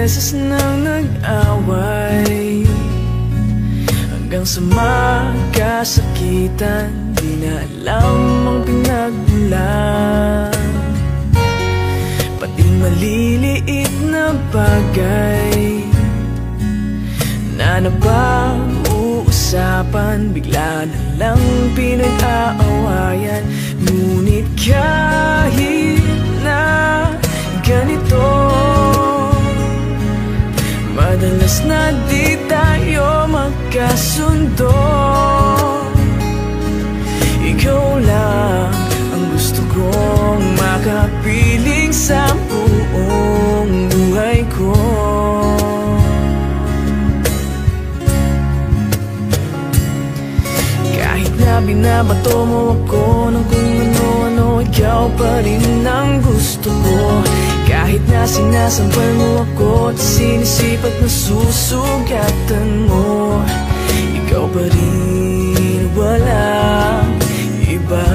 beses nang nag-away, hanggang sa magkasakitan, di na alam ang pinagmulan. Pati maliliit na bagay na napag-uusapan, bigla na lang pinag-aawayan. Ngunit kahit na ganito, madalas na di tayo magkasundo. Ikaw lang ang gusto kong makapiling sa buong buhay ko. Kahit na binabato mo ako ng kung ano-ano, ikaw pa rin ang gusto ko. Kahit na sinasampal mo ako at sinisipat na susugatan mo, ikaw pa rin, walang iba.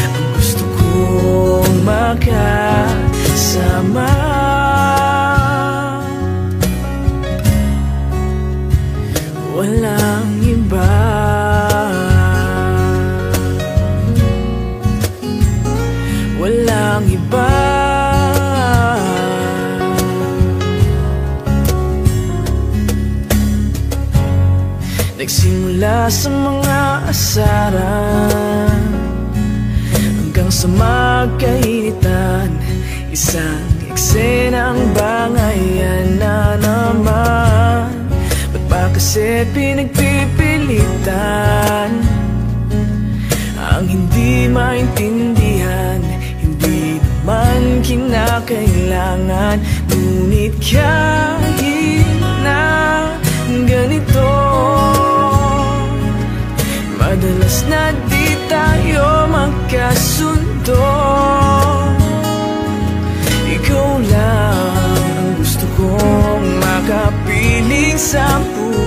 Ang gusto kong makasama, walang iba. Walang iba. Nagsimula sa mga asaran, hanggang sa magkainitan, isang eksenang bangayan na naman. Ba't ba kasi pinagpipilitan ang hindi maintindihan? Hindi naman kinakailangan. Ngunit kahit na ganito, madalas na di tayo magkasundo. Ikaw lang ang gusto kong makapiling sa buhay